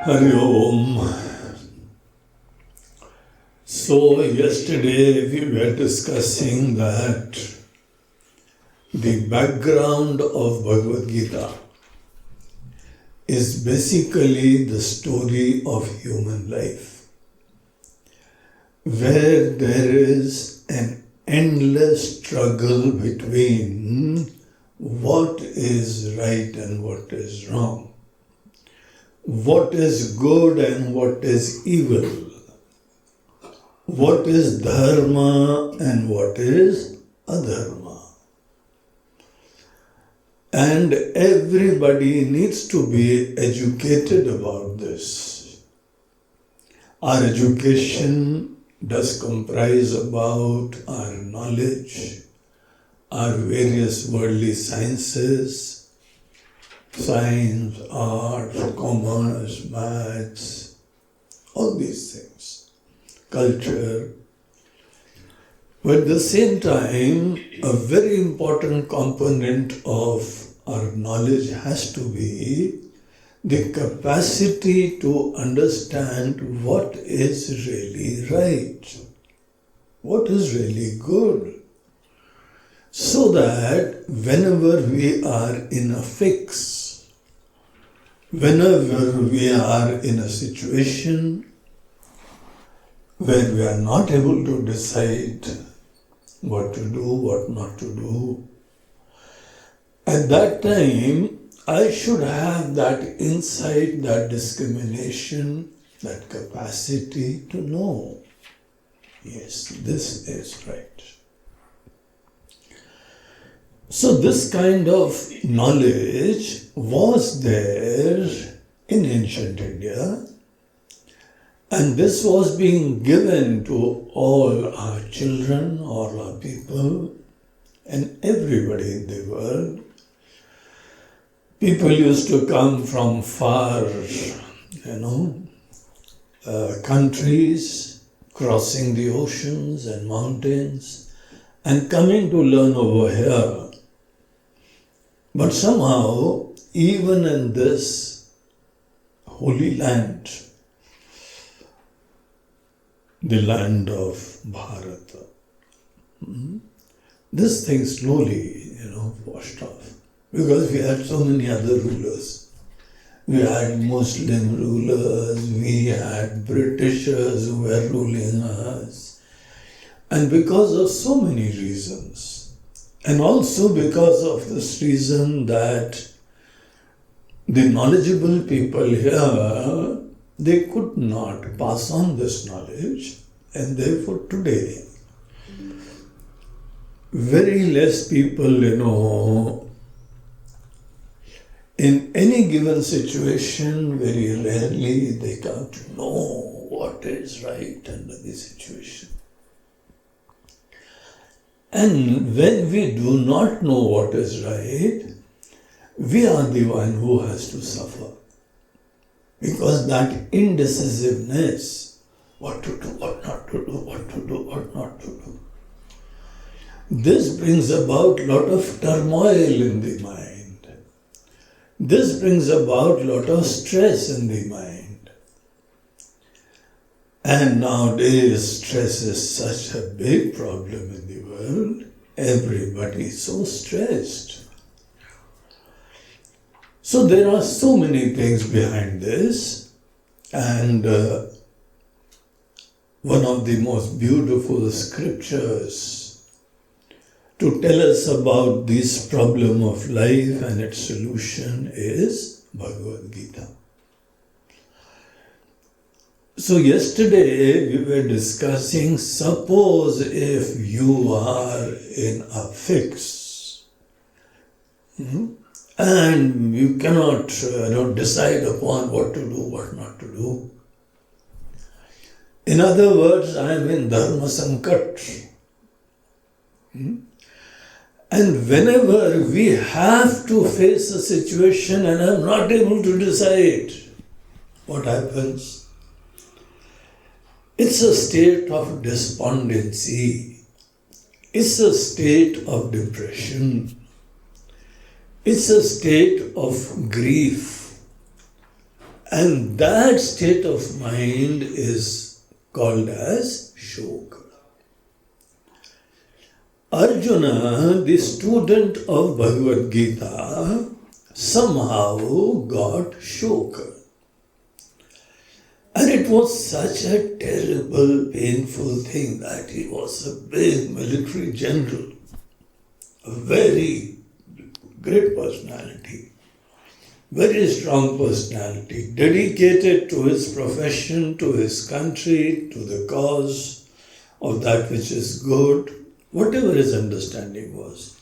Hari Om. So yesterday we were discussing that the background of Bhagwad Gita is basically the story of human life, where there is an endless struggle between what is right and what is wrong, what is good and what is evil, what is dharma and what is adharma. And everybody needs to be educated about this. Our education does comprise about our knowledge, our various worldly sciences, science, art, commerce, maths, all these things, culture. But at the same time, a very important component of our knowledge has to be the capacity to understand what is really right, what is really good, so that whenever we are in a fix, whenever we are in a situation where we are not able to decide what to do, what not to do, at that time I should have that insight, that discrimination, that capacity to know, yes, this is right. So this kind of knowledge was there in ancient India, and this was being given to all our children, all our people, and everybody in the world. People used to come from far, countries, crossing the oceans and mountains, and coming to learn over here. But somehow, even in this holy land, the land of Bharata, this thing slowly, washed off. Because we had so many other rulers. We had Muslim rulers, we had Britishers who were ruling us. And because of so many reasons, and also because of this reason that the knowledgeable people here, they could not pass on this knowledge, and therefore today, very less people, in any given situation, very rarely they come to know what is right under the situation. And when we do not know what is right, we are the one who has to suffer. Because that indecisiveness, what to do, what not to do, what to do, what not to do, this brings about a lot of turmoil in the mind. This brings about a lot of stress in the mind. And nowadays, stress is such a big problem in the world. Everybody is so stressed. So there are so many things behind this. And one of the most beautiful scriptures to tell us about this problem of life and its solution is Bhagwad Gita. So yesterday we were discussing, suppose if you are in a fix and you cannot decide upon what to do, what not to do. In other words, I am in Dharma Sankat. And whenever we have to face a situation and I'm not able to decide, what happens? It's a state of despondency. It's a state of depression. It's a state of grief. And that state of mind is called as shoka. Arjuna, the student of Bhagwad Gita, somehow got shoka. And it was such a terrible, painful thing that he was a big military general, a very great personality, very strong personality, dedicated to his profession, to his country, to the cause of that which is good, whatever his understanding was.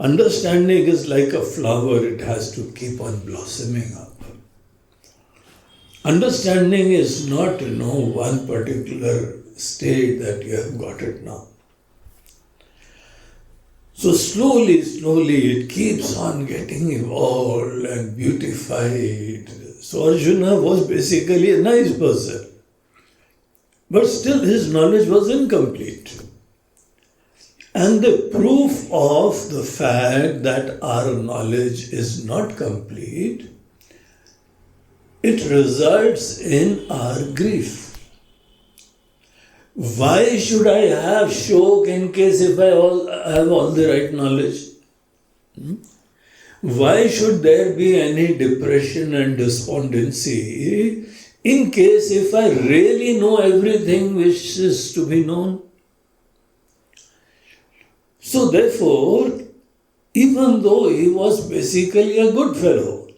Understanding is like a flower, it has to keep on blossoming up. Understanding is not, one particular state that you have got it now. So slowly, it keeps on getting evolved and beautified. So Arjuna was basically a nice person. But still his knowledge was incomplete. And the proof of the fact that our knowledge is not complete, it results in our grief. Why should I have shok in case if I have all the right knowledge? Why should there be any depression and despondency in case if I really know everything which is to be known? So therefore, even though he was basically a good fellow,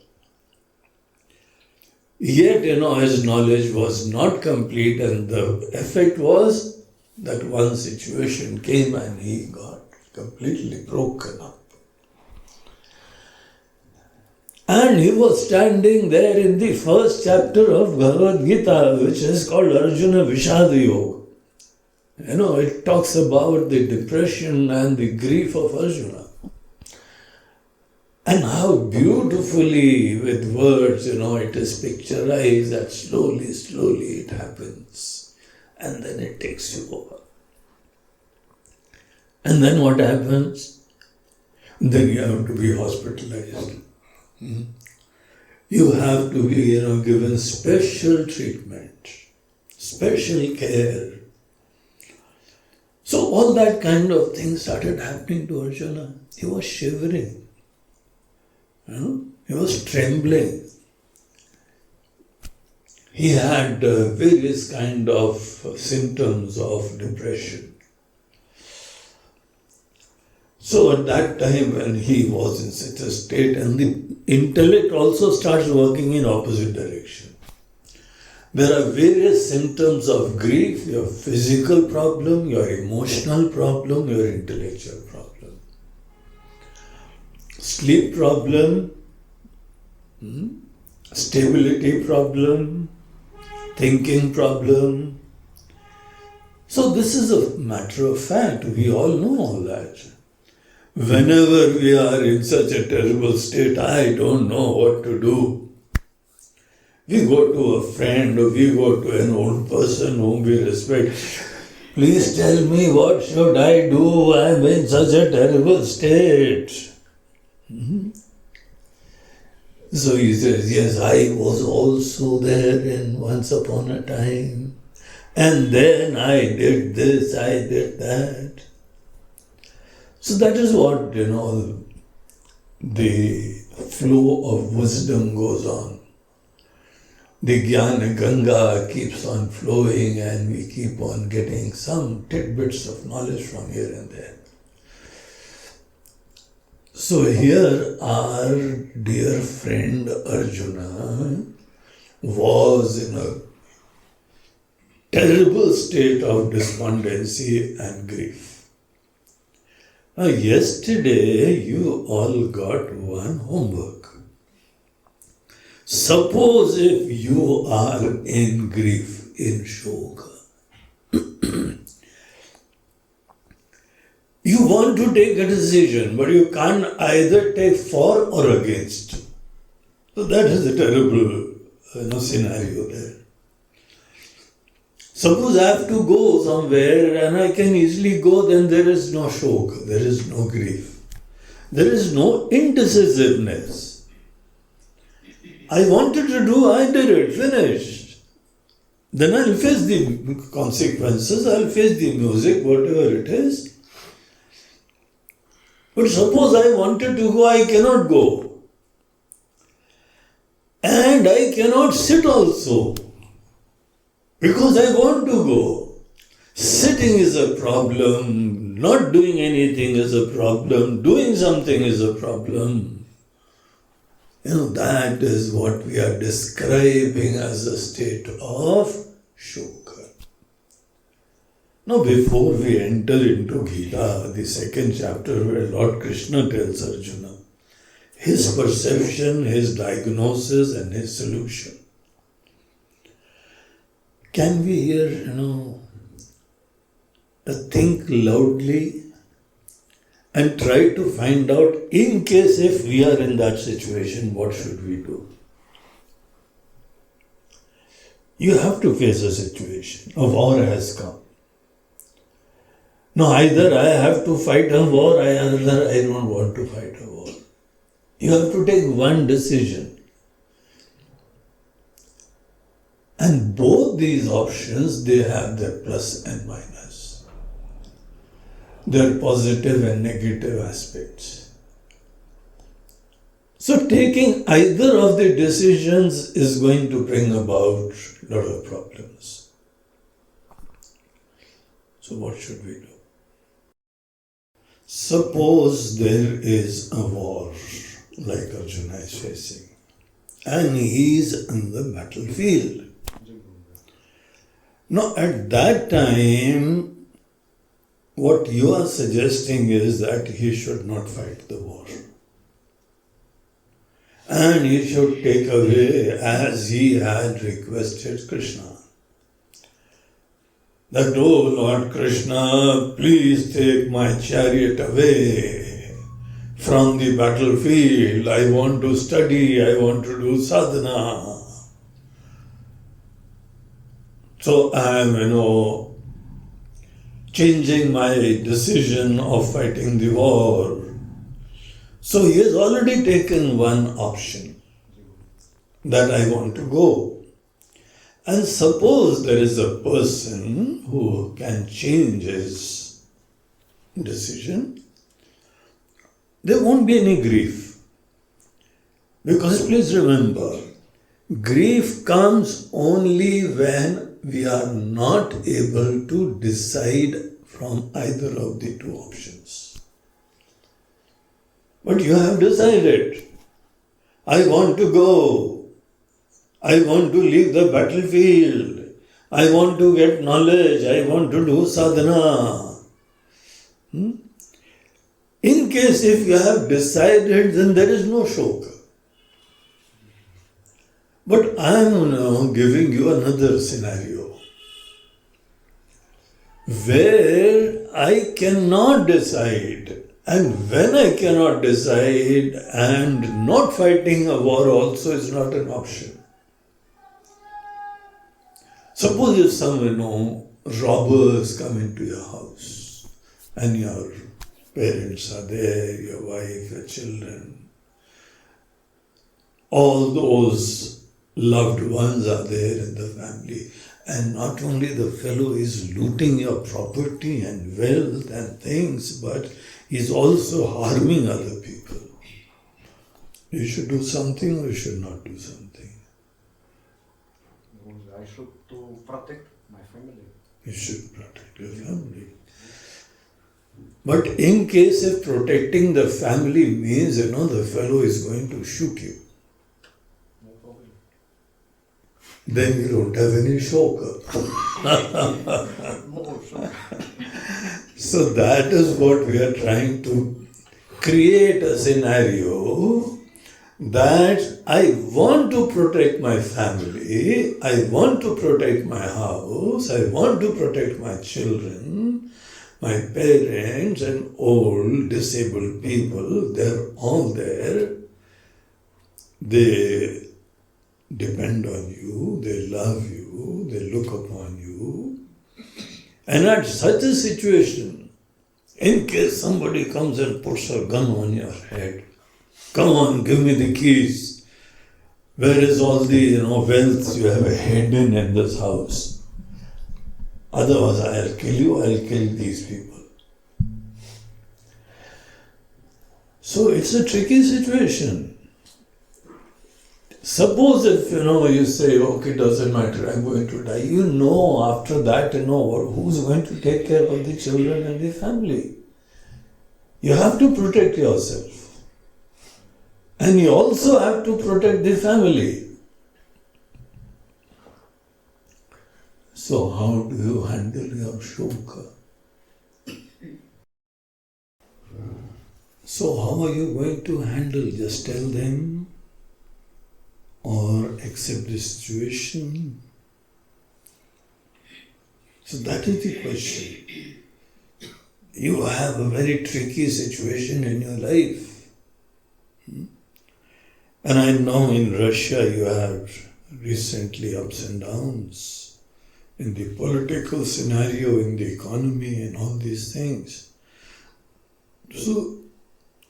yet, his knowledge was not complete, and the effect was that one situation came and he got completely broken up. And he was standing there in the first chapter of Bhagavad Gita, which is called Arjuna Vishada Yoga. It talks about the depression and the grief of Arjuna. And how beautifully with words, it is picturized that slowly it happens. And then it takes you over. And then what happens? Then you have to be hospitalized. You have to be, given special treatment, special care. So all that kind of thing started happening to Arjuna. He was shivering. He was trembling. He had various kind of symptoms of depression. So at that time when he was in such a state, and the intellect also starts working in opposite direction. There are various symptoms of grief, your physical problem, your emotional problem, your intellectual problem. Sleep problem, stability problem, thinking problem. So this is a matter of fact. We all know all that. Whenever we are in such a terrible state, I don't know what to do. We go to a friend or we go to an old person whom we respect. Please tell me, what should I do? I am in such a terrible state. So he says, yes, I was also there in once upon a time. And then I did this, I did that. So that is what, the flow of wisdom goes on. The Jnana Ganga keeps on flowing and we keep on getting some tidbits of knowledge from here and there. So here our dear friend Arjuna was in a terrible state of despondency and grief. Now yesterday you all got one homework. Suppose if you are in grief, in shoka, you want to take a decision, but you can't either take for or against. So that is a terrible scenario there. Suppose I have to go somewhere and I can easily go, then there is no shoka, there is no grief. There is no indecisiveness. I wanted to do, I did it, finished. Then I'll face the consequences, I'll face the music, whatever it is. But suppose I wanted to go, I cannot go. And I cannot sit also. Because I want to go. Sitting is a problem, not doing anything is a problem, doing something is a problem. That is what we are describing as a state of shoka. Now, before we enter into Gita, the second chapter where Lord Krishna tells Arjuna his perception, his diagnosis and his solution. Can we here, think loudly and try to find out, in case if we are in that situation, what should we do? You have to face a situation. A war has come. No, either I have to fight a war, either I don't want to fight a war. You have to take one decision. And both these options, they have their plus and minus. Their positive and negative aspects. So taking either of the decisions is going to bring about a lot of problems. So what should we do? Suppose there is a war, like Arjuna is facing, and he is on the battlefield. Now, at that time, what you are suggesting is that he should not fight the war. And he should take away, as he had requested Krishna, that, oh Lord Krishna, please take my chariot away from the battlefield. I want to study, I want to do sadhana. So I am, changing my decision of fighting the war. So he has already taken one option, that I want to go. And suppose there is a person who can change his decision, there won't be any grief. Because please remember, grief comes only when we are not able to decide from either of the two options. But you have decided, I want to go. I want to leave the battlefield. I want to get knowledge. I want to do sadhana. In case if you have decided, then there is no shoka. But I am now giving you another scenario where I cannot decide. And when I cannot decide, and not fighting a war also is not an option. Suppose if some, robbers come into your house and your parents are there, your wife, your children, all those loved ones are there in the family, and not only the fellow is looting your property and wealth and things, but is also harming other people. You should do something or you should not do something. I should to protect my family. You should protect your family. But in case if protecting the family means, the fellow is going to shoot you, No problem. then you don't have any shoka. No shoka. So that is what we are trying to create a scenario that I want to protect my family, I want to protect my house, I want to protect my children, my parents and old disabled people, they're all there. They depend on you, they love you, they look upon you. And at such a situation, in case somebody comes and puts a gun on your head, come on, give me the keys. Where is all the wealth you have hidden in this house? Otherwise I'll kill you, I'll kill these people. So it's a tricky situation. Suppose if you say, okay, doesn't matter, I'm going to die. After that, who's going to take care of the children and the family? You have to protect yourself. And you also have to protect the family. So how do you handle your shoka? So how are you going to handle? Just tell them or accept the situation? So that is the question. You have a very tricky situation in your life. And I know in Russia you had recently ups and downs in the political scenario, in the economy and all these things. So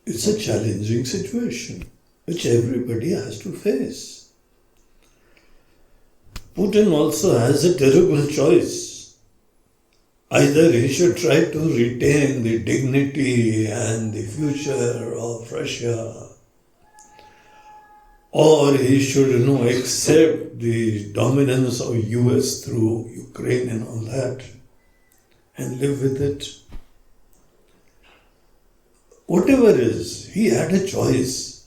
it's a challenging situation which everybody has to face. Putin also has a terrible choice. Either he should try to retain the dignity and the future of Russia, or he should accept the dominance of US through Ukraine and all that and live with it. Whatever it is, he had a choice.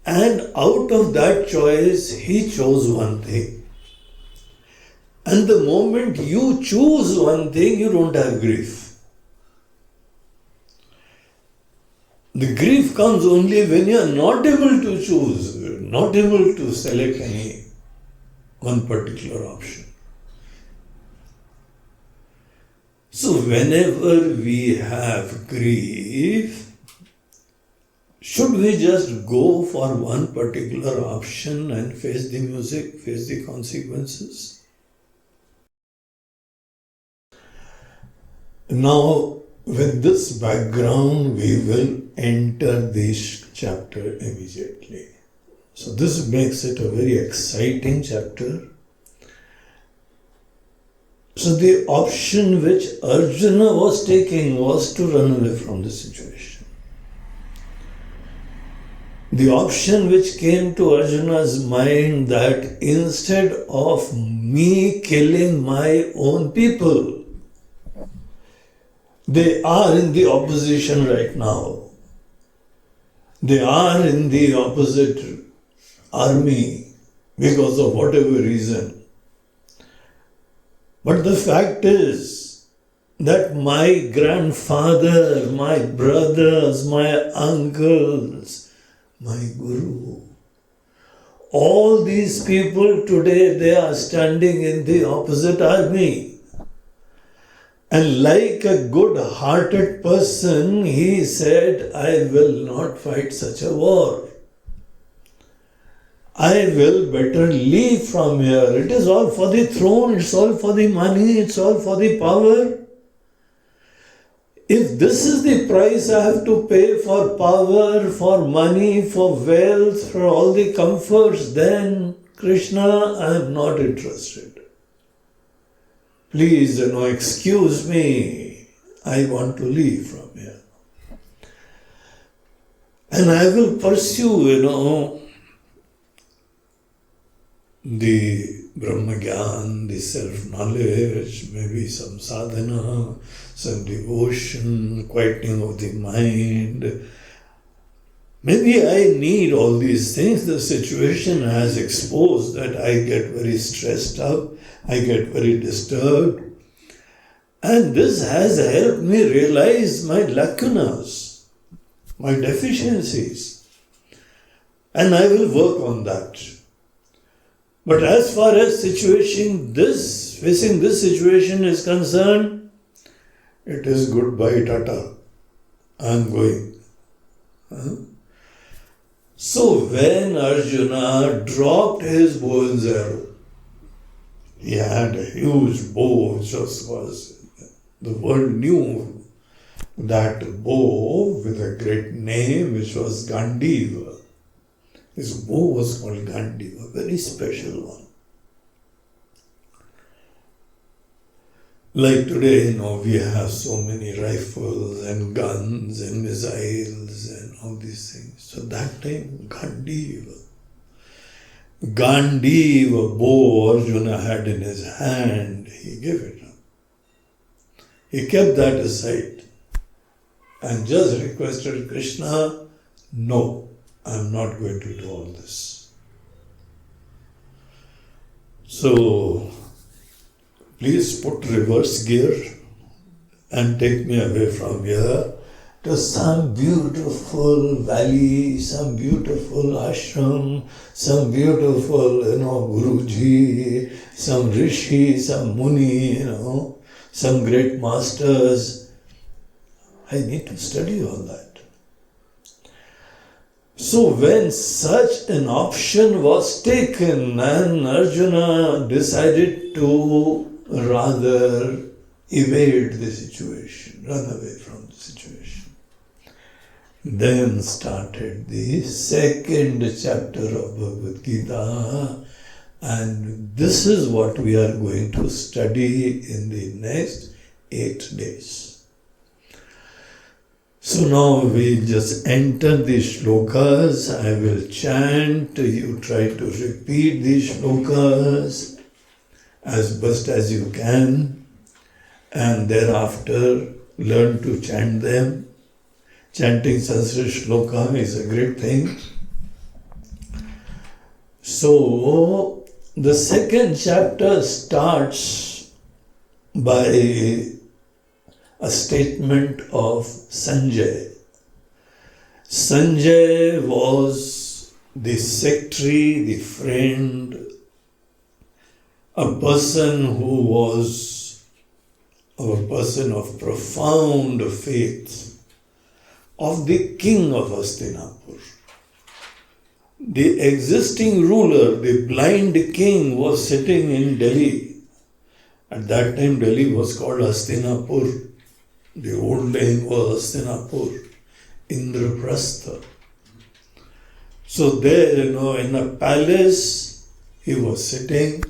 And out of that choice, he chose one thing. And the moment you choose one thing, you don't have grief. The grief comes only when you are not able to choose, not able to select any one particular option. So whenever we have grief, should we just go for one particular option and face the music, face the consequences? Now, with this background, we will enter this chapter immediately. So this makes it a very exciting chapter. So the option which Arjuna was taking was to run away from the situation. The option which came to Arjuna's mind that instead of me killing my own people, they are in the opposition right now. They are in the opposite army because of whatever reason. But the fact is that my grandfather, my brothers, my uncles, my guru, all these people today, they are standing in the opposite army. And like a good-hearted person, he said, I will not fight such a war. I will better leave from here. It is all for the throne, it's all for the money, it's all for the power. If this is the price I have to pay for power, for money, for wealth, for all the comforts, then Krishna, I am not interested. Please, excuse me, I want to leave from here. And I will pursue, the Brahmagyan, the self-knowledge, maybe some sadhana, some devotion, quietening of the mind. Maybe I need all these things. The situation has exposed that I get very stressed up, I get very disturbed. And this has helped me realize my lacunas, my deficiencies. And I will work on that. But as far as facing this situation is concerned, it is goodbye, tata. I am going. So when Arjuna dropped his bow and arrow, he had a huge bow, which was, the world knew that bow with a great name, which was Gandiva. This bow was called Gandhi, a very special one. Like today, we have so many rifles and guns and missiles and all these things. So that time, Gandhi, a bow Arjuna had in his hand, he gave it up. He kept that aside and just requested Krishna, no, I'm not going to do all this. So, please put reverse gear and take me away from here to some beautiful valley, some beautiful ashram, some beautiful, Guruji, some rishi, some muni, some great masters. I need to study all that. So when such an option was taken and Arjuna decided to rather evade the situation, run away from the situation, then started the second chapter of Bhagwad Gita, and this is what we are going to study in the next 8 days. So now we just enter the shlokas. I will chant, you try to repeat the shlokas as best as you can, and thereafter learn to chant them. Chanting Sanskrit shloka is a great thing. So the second chapter starts by a statement of Sanjay. Sanjay was the secretary, the friend, a person who was a person of profound faith of the king of Hastinapur. The existing ruler, the blind king, was sitting in Delhi. At that time, Delhi was called Hastinapur. The old name was Hastinapur, Indraprastha. So there, in a palace, he was sitting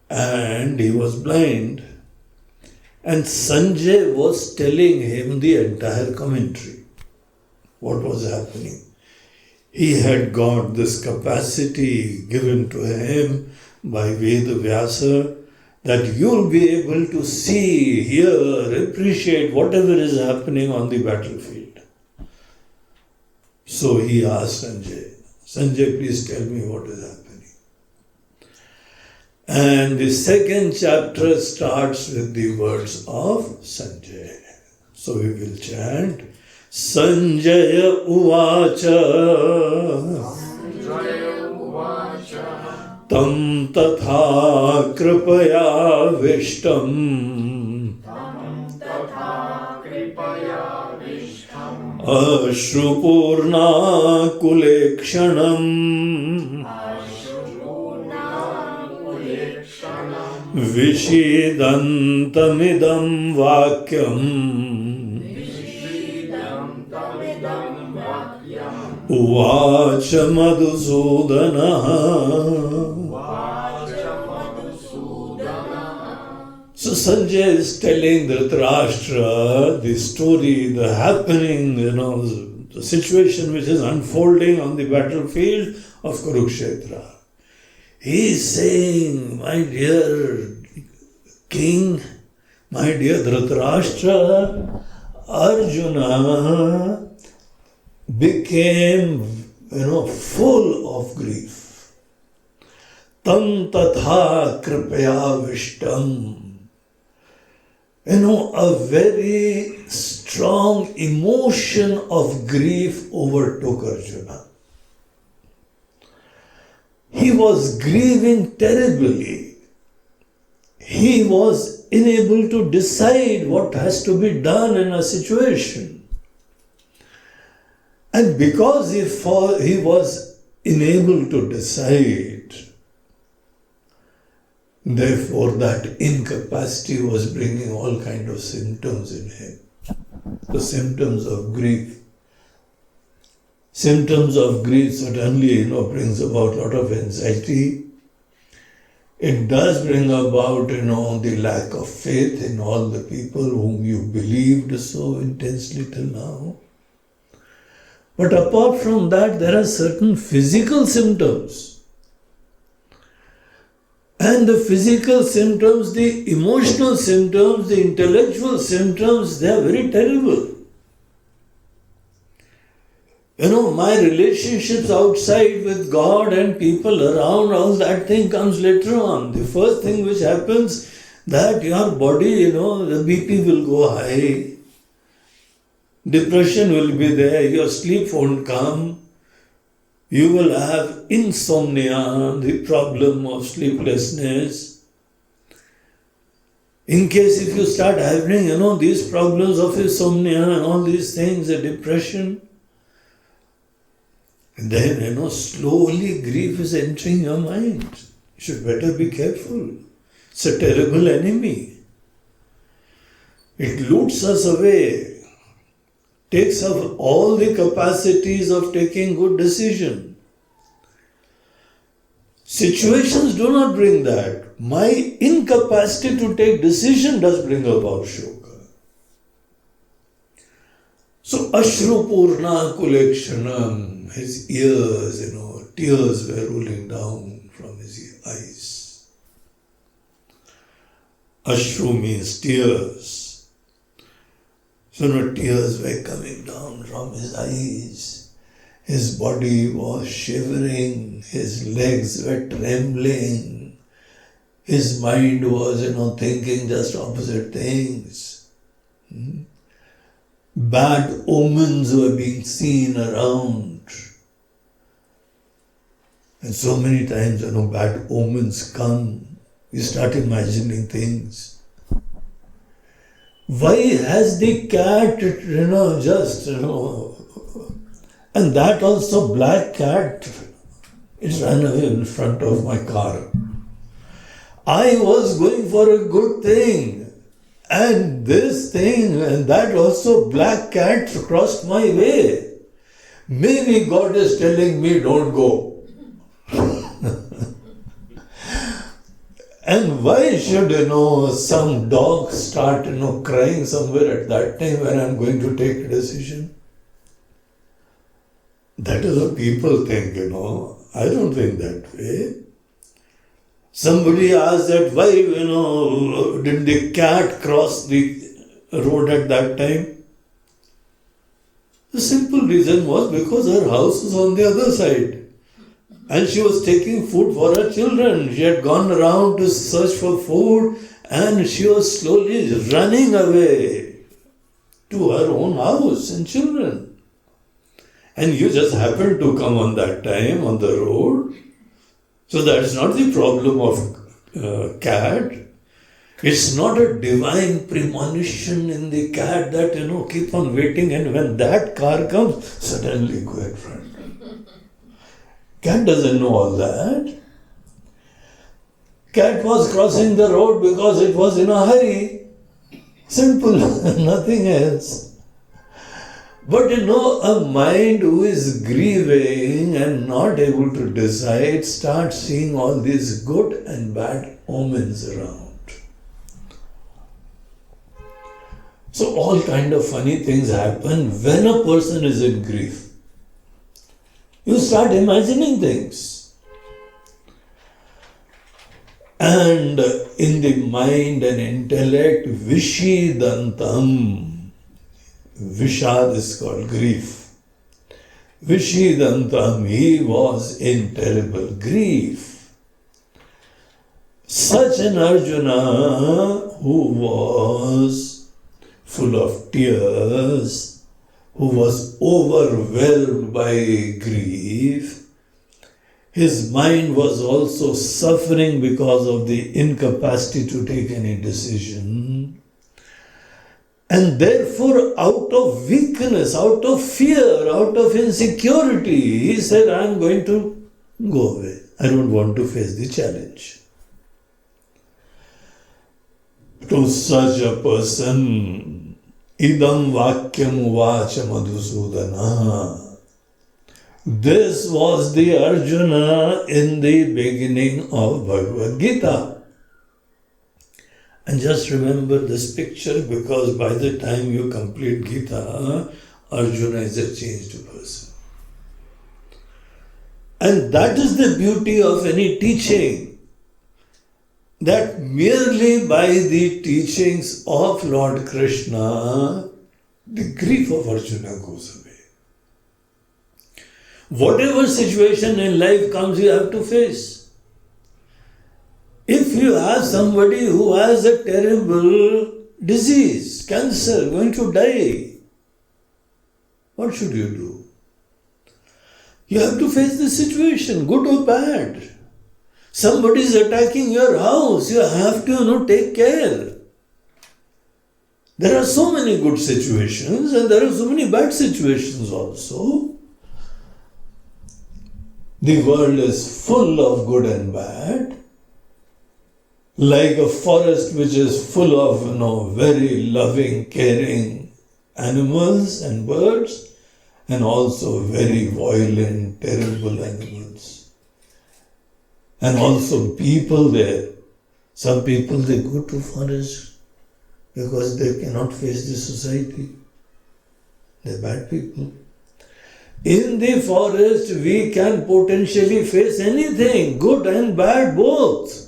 and he was blind. And Sanjay was telling him the entire commentary, what was happening. He had got this capacity given to him by Veda Vyasa, that you'll be able to see, hear, appreciate whatever is happening on the battlefield. So he asked Sanjay, please tell me what is happening. And the second chapter starts with the words of Sanjay. So we will chant, Sanjaya Uvacha. Tam tatha kripaya vishtam Ashrupurna kulekshanam Vishidantamidam vakyam Uvacha Madhusudana. So Sanjay is telling Dhritarashtra the story, the happening, the situation which is unfolding on the battlefield of Kurukshetra. He is saying, my dear king, my dear Dhritarashtra, Arjuna became, full of grief. Tam tatha kripaya vishtam. A very strong emotion of grief overtook Arjuna. He was grieving terribly. He was unable to decide what has to be done in a situation. And because he was unable to decide, therefore that incapacity was bringing all kinds of symptoms in him. The symptoms of grief. symptoms of grief certainly, brings about a lot of anxiety. It does bring about, the lack of faith in all the people whom you believed so intensely till now. But apart from that, there are certain physical symptoms. And the physical symptoms, the emotional symptoms, the intellectual symptoms, they are very terrible. My relationships outside with God and people around, all that thing comes later on. The first thing which happens, that your body, the BP will go high. Depression will be there, your sleep won't come. You will have insomnia, the problem of sleeplessness. In case if you start having, these problems of insomnia and all these things, the depression, and then, slowly grief is entering your mind. You should better be careful. It's a terrible enemy. It loots us away, takes up all the capacities of taking good decision. Situations do not bring that. My incapacity to take decision does bring about shoka. So, Ashru Purna Kulekshanam, his ears, tears were rolling down from his eyes. Ashru means tears. So, tears were coming down from his eyes. His body was shivering, his legs were trembling. His mind was, thinking just opposite things. Bad omens were being seen around. And so many times, bad omens come. You start imagining things. Why has the cat, and that also black cat, it ran away in front of my car. I was going for a good thing. And this thing and that also black cat crossed my way. Maybe God is telling me don't go. And why should, some dog start, crying somewhere at that time when I'm going to take a decision? That is what people think, I don't think that way. Somebody asked that why, did the cat cross the road at that time? The simple reason was because her house was on the other side. And she was taking food for her children. She had gone around to search for food and she was slowly running away to her own house and children. And you just happened to come on that time on the road. So that's not the problem of cat. It's not a divine premonition in the cat that, keep on waiting and when that car comes, suddenly go in front. Cat doesn't know all that. Cat was crossing the road because it was in a hurry. Simple, nothing else. But a mind who is grieving and not able to decide starts seeing all these good and bad omens around. So all kind of funny things happen when a person is in grief. You start imagining things. And in the mind and intellect, Vishidantam. Vishad is called grief. Vishidantam, he was in terrible grief. Such an Arjuna who was full of tears, who was overwhelmed by grief, his mind was also suffering because of the incapacity to take any decision. And therefore, out of weakness, out of fear, out of insecurity, he said, I am going to go away. I don't want to face the challenge. To such a person, idam vakyam uvacha madhusudana. This was the Arjuna in the beginning of Bhagwad Gita. And just remember this picture, because by the time you complete Gita, Arjuna is a changed person. And that is the beauty of any teaching, that merely by the teachings of Lord Krishna, the grief of Arjuna goes away. Whatever situation in life comes, you have to face. If you have somebody who has a terrible disease, cancer, going to die, what should you do? You have to face the situation, good or bad. Somebody is attacking your house, you have to take care. There are so many good situations and there are so many bad situations also. The world is full of good and bad. Like a forest which is full of very loving, caring animals and birds, and also very violent, terrible animals. And also people there. Some people, they go to forest because they cannot face the society. They're bad people. In the forest, we can potentially face anything, good and bad both.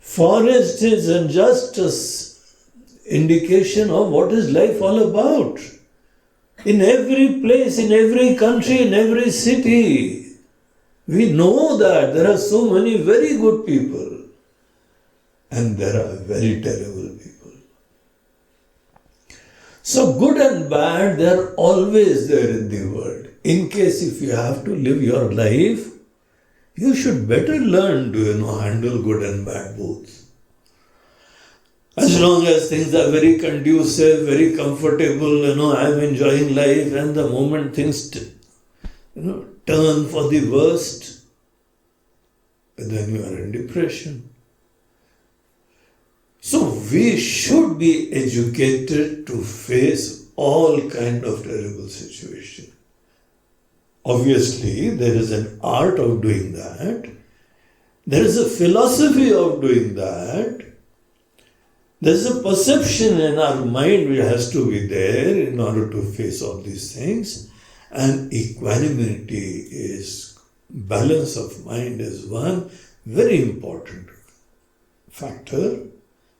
Forest is just an indication of what is life all about. In every place, in every country, in every city, we know that there are so many very good people and there are very terrible people. So good and bad, they are always there in the world. In case if you have to live your life, you should better learn to handle good and bad both. As long as things are very conducive, very comfortable, I am enjoying life, and the moment things turn for the worst, then you are in depression. So we should be educated to face all kind of terrible situations. Obviously, there is an art of doing that. There is a philosophy of doing that. There is a perception in our mind which has to be there in order to face all these things. And equanimity is, balance of mind is one very important factor.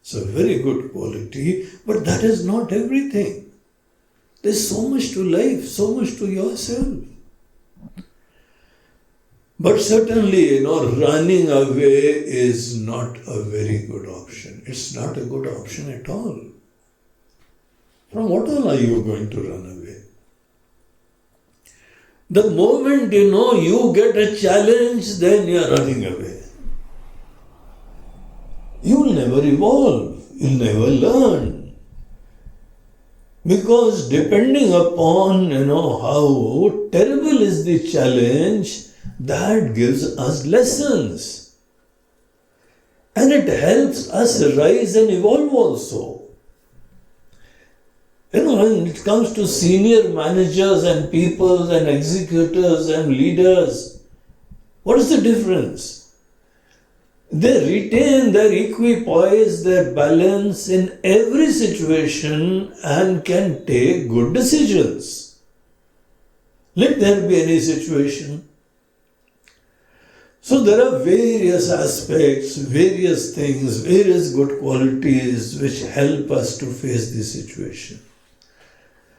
It's a very good quality, but that is not everything. There's so much to life, so much to yourself. But certainly, running away is not a very good option. It's not a good option at all. From what all are you going to run away? The moment you get a challenge, then you are running away. You will never evolve. You will never learn. Because depending upon, how terrible is the challenge, that gives us lessons. And it helps us rise and evolve also. When it comes to senior managers and people and executors and leaders, what is the difference? They retain their equipoise, their balance in every situation and can take good decisions. Let there be any situation. So there are various aspects, various things, various good qualities which help us to face the situation.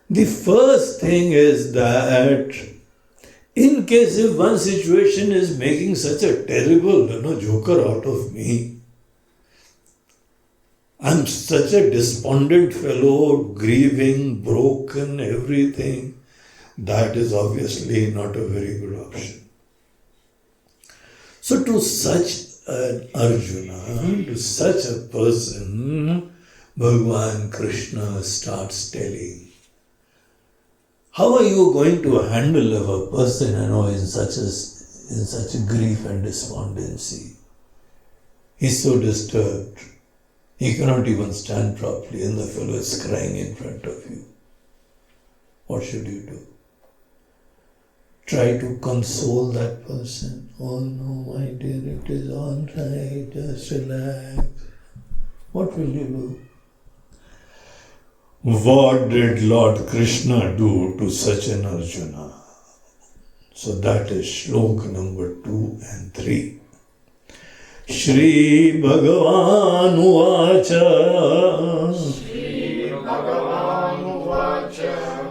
The first thing is that in case if one situation is making such a terrible, joker out of me, I'm such a despondent fellow, grieving, broken, everything, that is obviously not a very good option. So to such an Arjuna, to such a person, Bhagwan Krishna starts telling, how are you going to handle a person in such a grief and despondency? He's so disturbed. He cannot even stand properly and the fellow is crying in front of you. What should you do? try to console that person. Oh no, my dear, it is all right, just relax. What will you do? What did Lord Krishna do to such an Arjuna? So that is shlok number 2 and 3. Shri Bhagwan Uvacha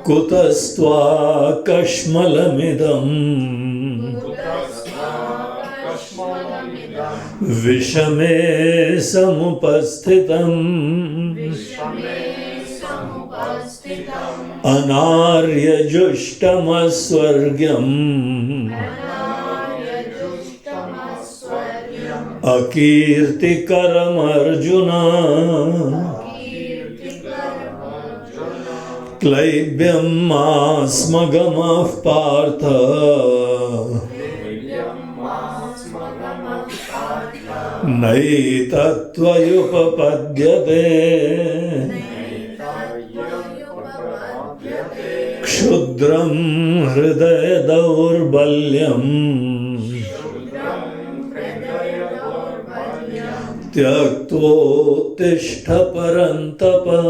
Kutastva Kashmalamidam Vishame Samupasthitam Anarya Jushtamaswargyam Akirti Karam Arjuna Klaibyam Asmagamah Partha Naitattvayupapadyate Kshudram Hridaya Daurbalyam Tyaktvottishta Parantapa.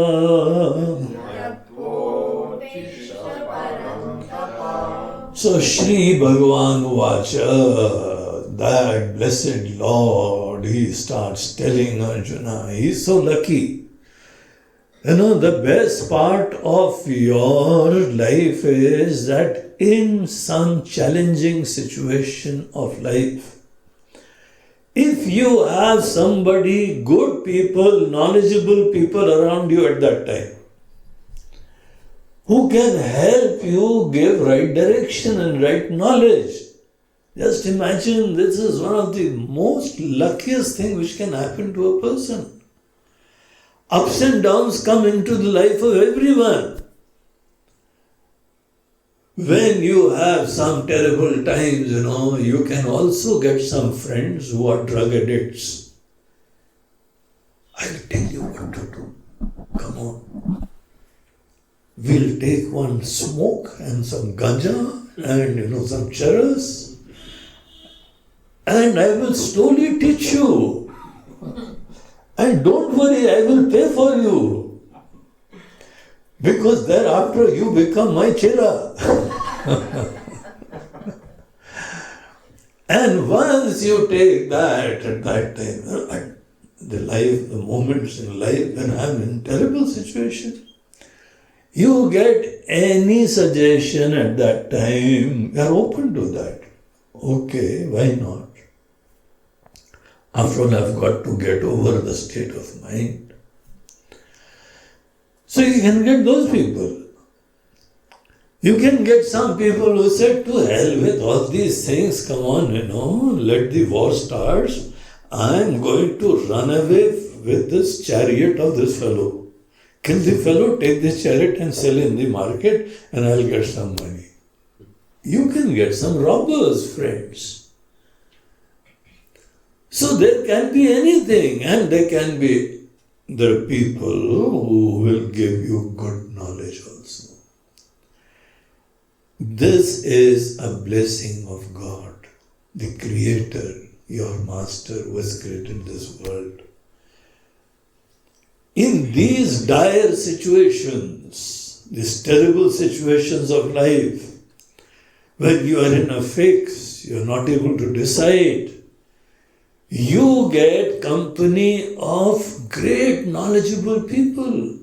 So Shri Bhagwan Vacha, that blessed Lord, he starts telling Arjuna, he is so lucky. You know, the best part of your life is that in some challenging situation of life, if you have somebody, good people, knowledgeable people around you at that time, who can help you give right direction and right knowledge. Just imagine, this is one of the most luckiest things which can happen to a person. Ups and downs come into the life of everyone. When you have some terrible times, you can also get some friends who are drug addicts. I'll tell you what to do. Come on. We'll take one smoke and some ganja and some charas, and I will slowly teach you. And don't worry, I will pay for you. Because thereafter you become my chera. And once you take that at that time, the moments in life when I am in terrible situation, you get any suggestion at that time, you are open to that. Okay, why not? After all, I've got to get over the state of mind. So you can get those people. You can get some people who said, to hell with all these things, come on, let the war start. I'm going to run away with this chariot of this fellow. Kill the fellow, take this chariot and sell in the market, and I'll get some money. You can get some robbers, friends. So there can be anything, and there can be the people who will give you good knowledge also. This is a blessing of God, the Creator, your Master who has created this world. In these dire situations, these terrible situations of life, when you are in a fix, you are not able to decide, you get company of great knowledgeable people.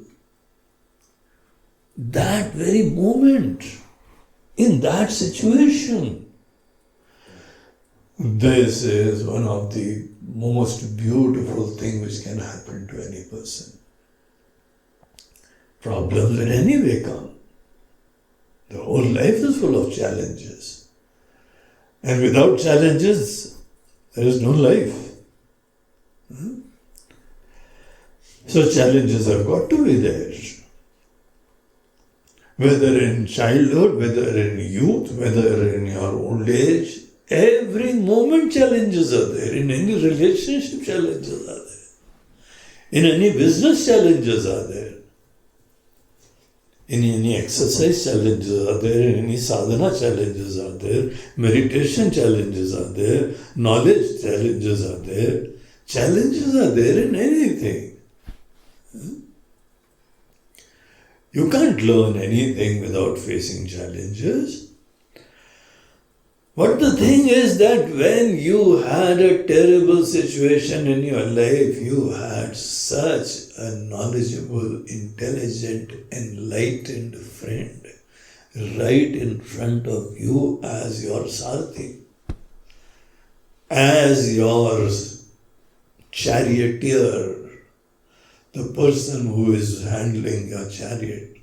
That very moment, in that situation, this is one of the most beautiful things which can happen to any person. Problems will anyway come. The whole life is full of challenges. And without challenges, there is no life. So challenges have got to be there. Whether in childhood, whether in youth, whether in your old age, every moment challenges are there. In any relationship, challenges are there. In any business, challenges are there. Any exercise challenges are there, any sadhana challenges are there, meditation challenges are there, knowledge challenges are there. Challenges are there in anything. You can't learn anything without facing challenges. But the thing is that when you had a terrible situation in your life, you had such a knowledgeable, intelligent, enlightened friend right in front of you as your Sarthi, as your charioteer, the person who is handling your chariot.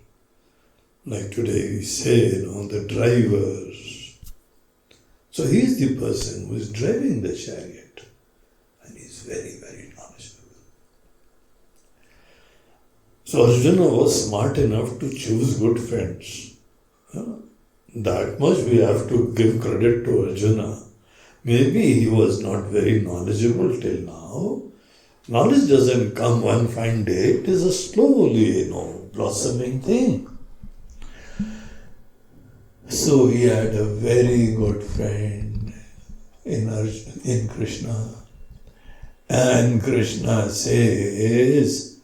Like today we say, the driver. So he is the person who is driving the chariot, and he is very, very knowledgeable. So Arjuna was smart enough to choose good friends. That much we have to give credit to Arjuna. Maybe he was not very knowledgeable till now. Knowledge doesn't come one fine day. It is a slowly, blossoming thing. So he had a very good friend in Krishna. And Krishna says,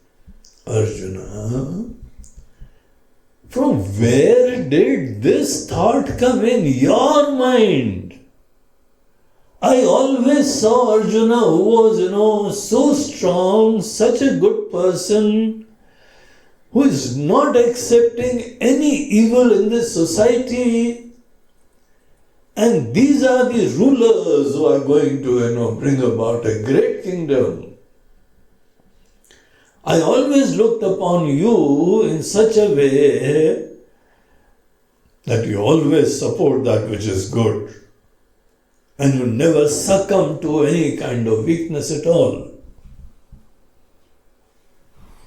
Arjuna, from where did this thought come in your mind? I always saw Arjuna who was, so strong, such a good person, who is not accepting any evil in this society. And these are the rulers who are going to, bring about a great kingdom. I always looked upon you in such a way that you always support that which is good. And you never succumb to any kind of weakness at all.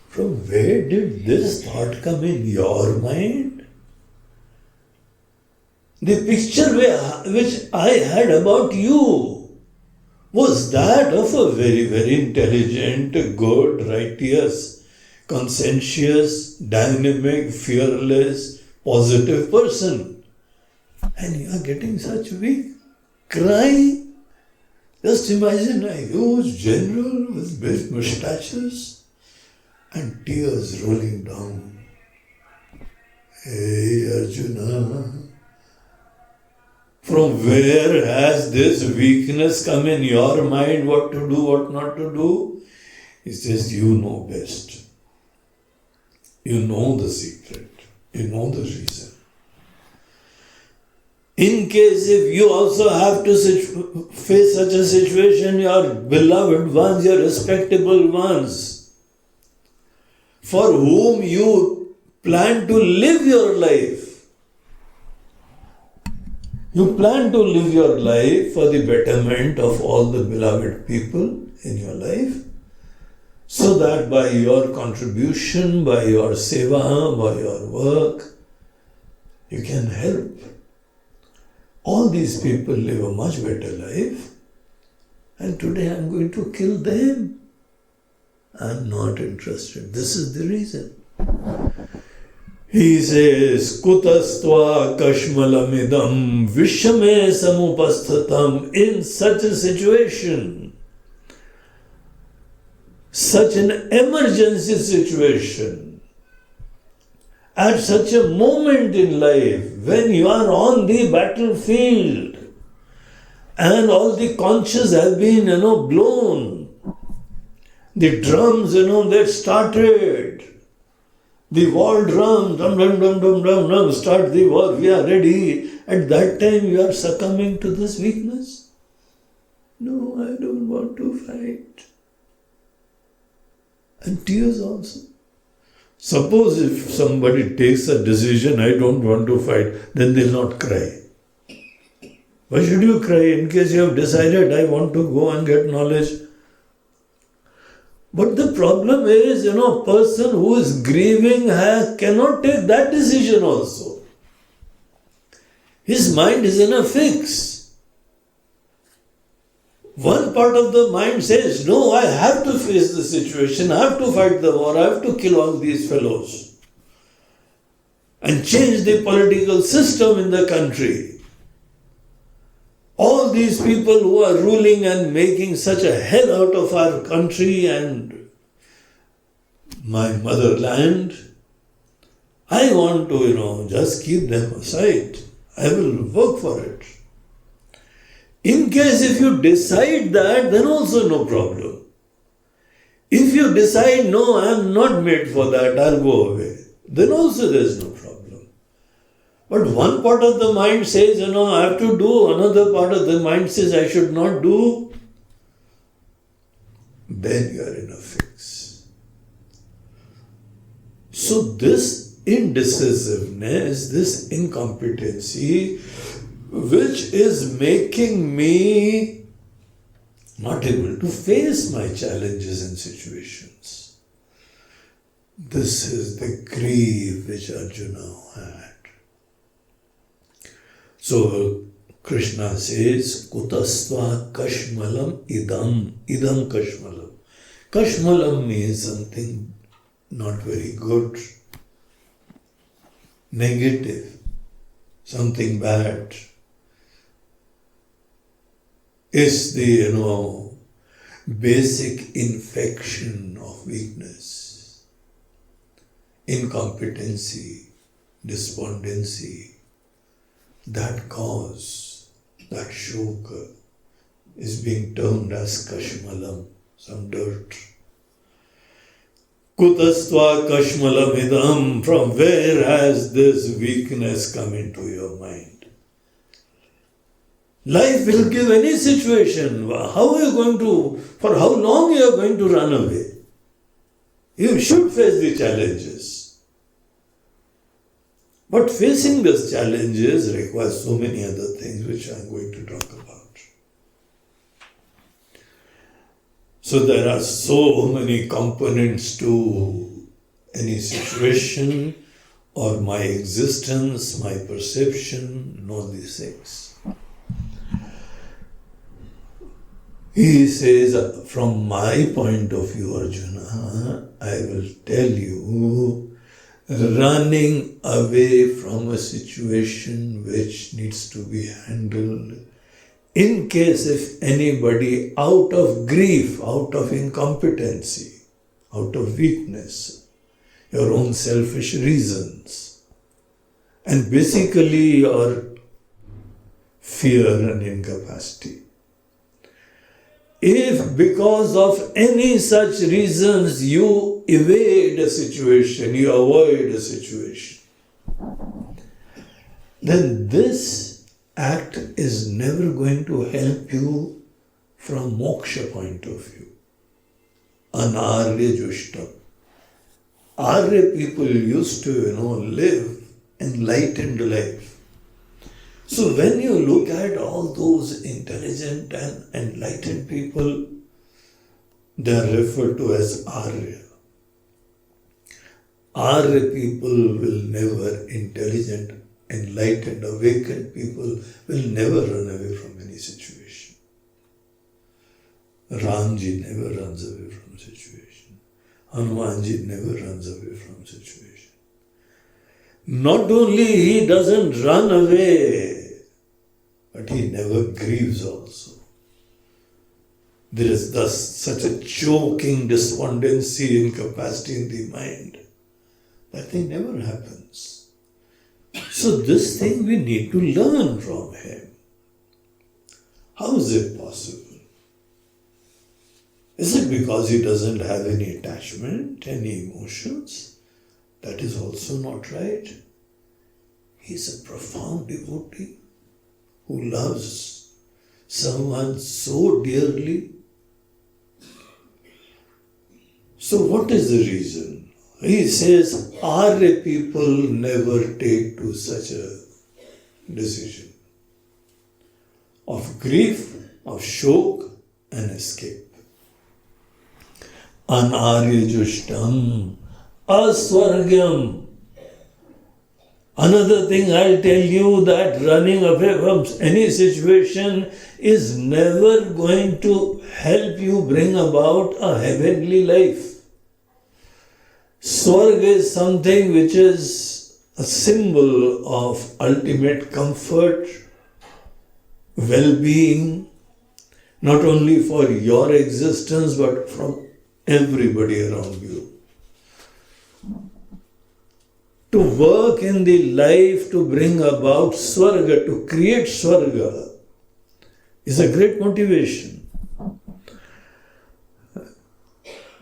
From where did this thought come in your mind? The picture which I had about you was that of a very, very intelligent, good, righteous, conscientious, dynamic, fearless, positive person. And you are getting such weak cry. Just imagine a huge general with big moustaches and tears rolling down. Hey Arjuna, from where has this weakness come in your mind, what to do, what not to do? He says, you know best. You know the secret. You know the reason. In case if you also have to face such a situation, your beloved ones, your respectable ones, for whom you plan to live your life. You plan to live your life for the betterment of all the beloved people in your life, so that by your contribution, by your seva, by your work, you can help all these people live a much better life, and today I'm going to kill them. I'm not interested. This is the reason. He says, Kutastva kashmalamidam vishame samupasthatam. In such a situation, such an emergency situation, at such a moment in life, when you are on the battlefield and all the conches have been, blown, the drums, they've started, the war drums, dum, dum, dum, dum, dum, dum, start the war, we are ready. At that time, you are succumbing to this weakness. No, I don't want to fight. And tears also. Suppose if somebody takes a decision, I don't want to fight, then they'll not cry. Why should you cry? In case you have decided, I want to go and get knowledge. But the problem is, a person who is grieving cannot take that decision also. His mind is in a fix. One part of the mind says, no, I have to face the situation, I have to fight the war, I have to kill all these fellows. and change the political system in the country. All these people who are ruling and making such a hell out of our country and my motherland, I want to, just keep them aside. I will work for it. In case if you decide that, then also no problem. If you decide, no, I am not made for that, I'll go away, then also there is no problem. But one part of the mind says, I have to do, another part of the mind says I should not do, then you are in a fix. So this indecisiveness, this incompetency, which is making me not able to face my challenges and situations. This is the grief which Arjuna had. So Krishna says, Kutastva kashmalam idam kashmalam. Kashmalam means something not very good, negative, something bad. Is the basic infection of weakness, incompetency, despondency. That cause, that shoka, is being termed as kashmalam, some dirt. Kutastva kashmalam idam, from where has this weakness come into your mind? Life will give any situation. How are you going to, for how long you are going to run away? You should face the challenges. But facing these challenges requires so many other things which I am going to talk about. So there are so many components to any situation or my existence, my perception, and all these things. He says, from my point of view, Arjuna, I will tell you, running away from a situation which needs to be handled, in case if anybody out of grief, out of incompetency, out of weakness, your own selfish reasons, and basically your fear and incapacity. If because of any such reasons you evade a situation, you avoid a situation, then this act is never going to help you from moksha point of view. Anarya jushtam. Arya people used to, live enlightened life. So when you look at all those intelligent and enlightened people, they are referred to as Arya. Arya people will never, intelligent, enlightened, awakened people will never run away from any situation. Ramji never runs away from situation. Hanumanji never runs away from situation. Not only he doesn't run away, but he never grieves also. There is thus such a choking despondency, incapacity in the mind. That thing never happens. So this thing we need to learn from him. How is it possible? Is it because he doesn't have any attachment, any emotions? That is also not right. He is a profound devotee who loves someone so dearly. So what is the reason? He says, Arya people never take to such a decision of grief, of shok and escape. Anarya jushtam aswargyam. Another thing I'll tell you, that running away from any situation is never going to help you bring about a heavenly life. Swarg is something which is a symbol of ultimate comfort, well-being, not only for your existence but from everybody around you. To work in the life to bring about Swarga, to create Swarga, is a great motivation.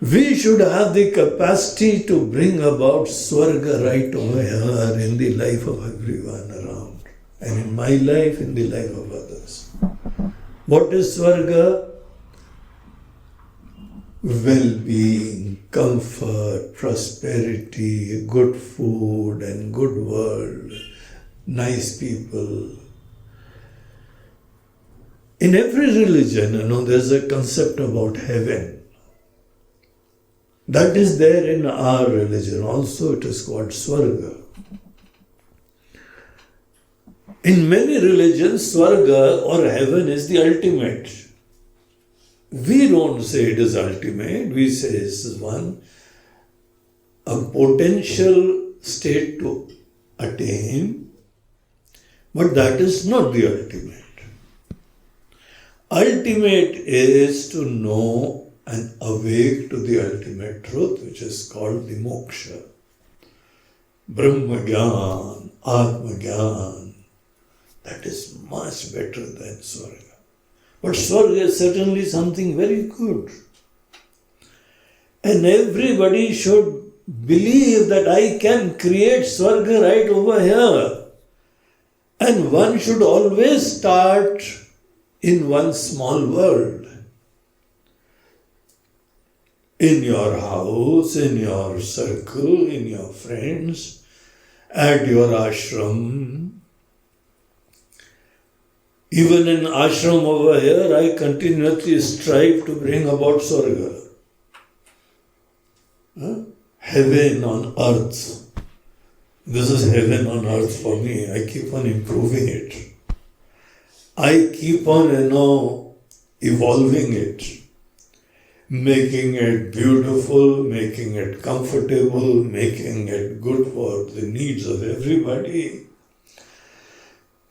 We should have the capacity to bring about Swarga right over here in the life of everyone around, and in my life, in the life of others. What is Swarga? Well-being, comfort, prosperity, good food and good world, nice people. In every religion, there's a concept about heaven. That is there in our religion also. It is called Swarga. In many religions, Swarga or heaven is the ultimate. We don't say it is ultimate. We say this is a potential state to attain, but that is not the ultimate. Ultimate is to know and awake to the ultimate truth, which is called the moksha. Brahma Gyan, Atma Gyan. That is much better than Swarga. But Swarga is certainly something very good. And everybody should believe that I can create Swarga right over here. And one should always start in one small world. In your house, in your circle, in your friends, at your ashram. Even in ashram over here, I continuously strive to bring about Swarga. Heaven on earth. This is heaven on earth for me. I keep on improving it. I keep on, evolving it. Making it beautiful, making it comfortable, making it good for the needs of everybody.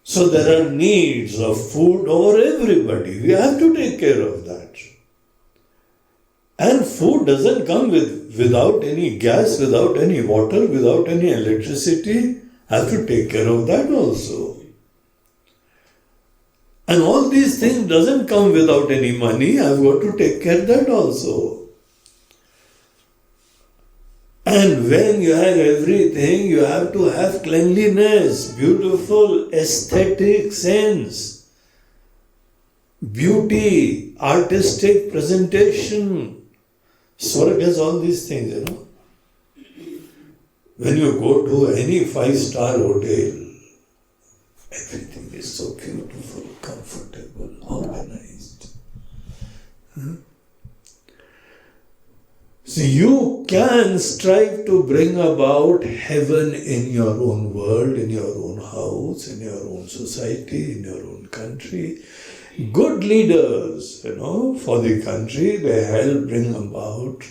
So there are needs of food over everybody. We have to take care of that. And food doesn't come without any gas, without any water, without any electricity. Have to take care of that also. And all these things doesn't come without any money. I've got to take care of that also. And when you have everything, you have to have cleanliness, beautiful aesthetic sense, beauty, artistic presentation. Swarga has all these things, When you go to any 5-star hotel, everything is so beautiful, comfortable, organized. So you can strive to bring about heaven in your own world, in your own house, in your own society, in your own country. Good leaders, for the country, they help bring about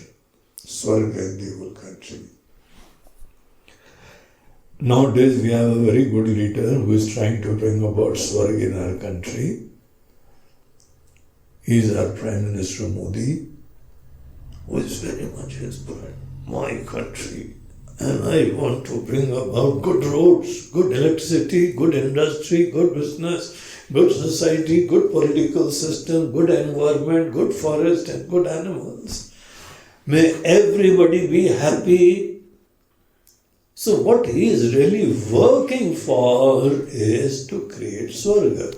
Swarga in the whole country. Nowadays we have a very good leader who is trying to bring about Swarga in our country. He is our Prime Minister Modi, who is very much inspired. My country, and I want to bring about good roads, good electricity, good industry, good business, good society, good political system, good environment, good forest and good animals. May everybody be happy. So what he is really working for is to create Swarga.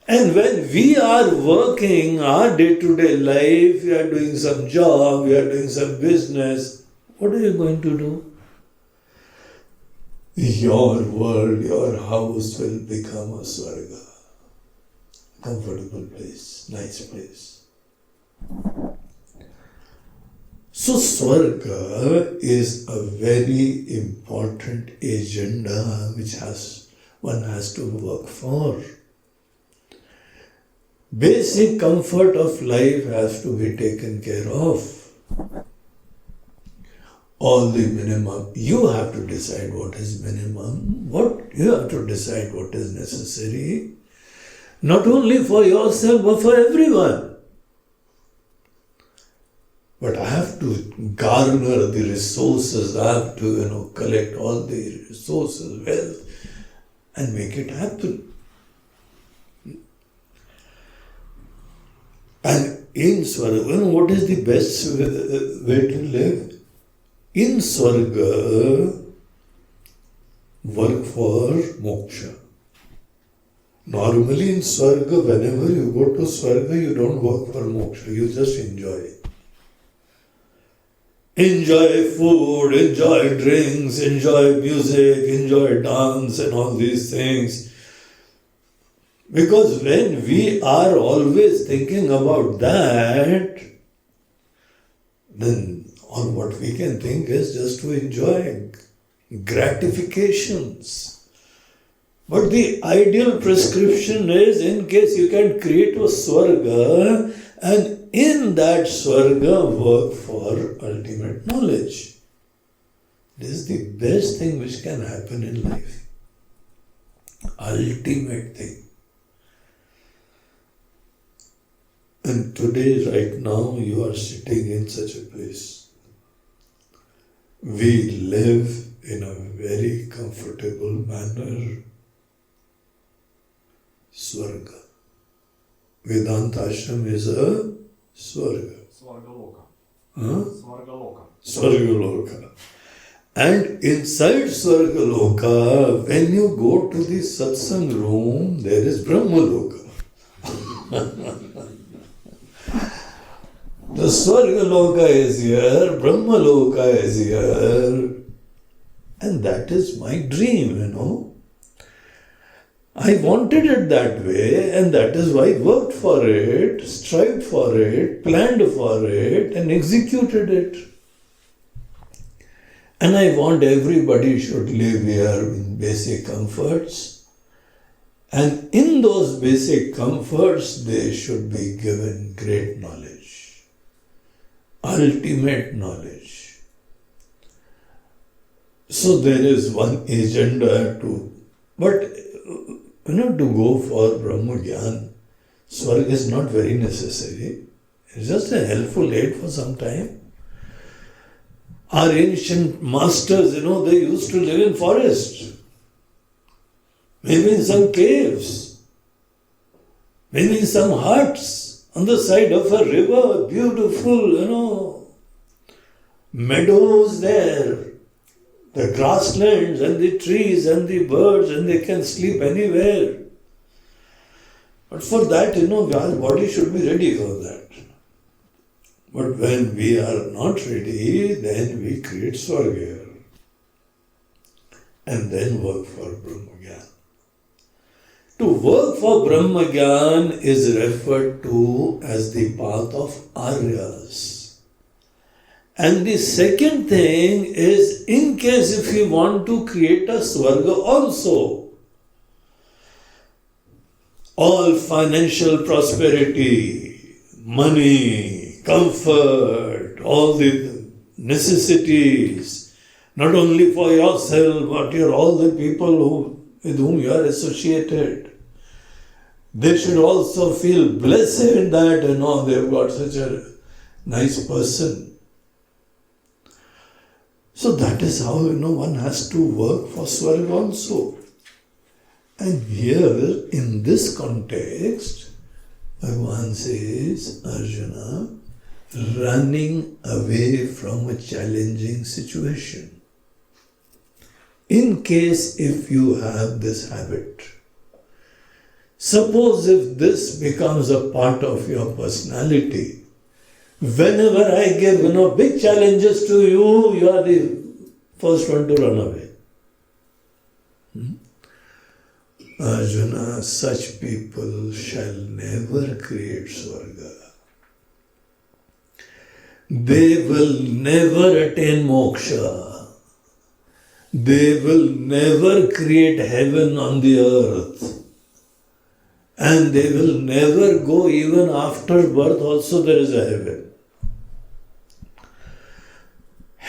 And when we are working our day-to-day life, we are doing some job, we are doing some business, what are you going to do? Your world, your house will become a Swarga. Comfortable place, nice place. So Swarga is a very important agenda which one has to work for. Basic comfort of life has to be taken care of. all the minimum. You have to decide what is minimum, you have to decide what is necessary, not only for yourself but for everyone. But I have to garner the resources, I have to collect all the resources, wealth, and make it happen. And in Swarga, what is the best way to live? In Swarga, work for moksha. Normally in Swarga, whenever you go to Swarga, you don't work for moksha, you just enjoy. Enjoy food, enjoy drinks, enjoy music, enjoy dance and all these things. Because when we are always thinking about that, then all what we can think is just to enjoy gratifications. But the ideal prescription is, in case you can create a Swarga, and in that Swarga work for ultimate knowledge. This is the best thing which can happen in life. Ultimate thing. And today, right now, you are sitting in such a place. We live in a very comfortable manner. Swarga. Vedanta Ashram is a Swarga. Svargaloka. Huh? Svargaloka. Svargaloka. And inside Svargaloka, when you go to the satsang room, there is Brahmaloka. The Svargaloka is here, Brahmaloka is here. And that is my dream, I wanted it that way, and that is why I worked for it, strived for it, planned for it, and executed it. And I want everybody should live here in basic comforts. And in those basic comforts, they should be given great knowledge, ultimate knowledge. So there is one agenda to go for Brahma Gyan. Swarga is not very necessary. It's just a helpful aid for some time. Our ancient masters, they used to live in forests. Maybe in some caves. Maybe in some huts on the side of a river. Beautiful, meadows there. The grasslands and the trees and the birds, and they can sleep anywhere. But for that, our body should be ready for that. But when we are not ready, then we create Swarga and then work for Brahmagyan. To work for Brahmagyan is referred to as the path of Aryas. And the second thing is, in case if you want to create a Swarga also, all financial prosperity, money, comfort, all the necessities, not only for yourself, but all the people with whom you are associated, they should also feel blessed that, they've got such a nice person. So that is how, one has to work for Swarga also. And here, in this context, Bhagwan says, Arjuna, running away from a challenging situation. In case if you have this habit, suppose if this becomes a part of your personality, whenever I give big challenges to you, you are the first one to run away. Arjuna, such people shall never create Swarga. They will never attain moksha. They will never create heaven on the earth. And they will never go, even after birth also there is a heaven.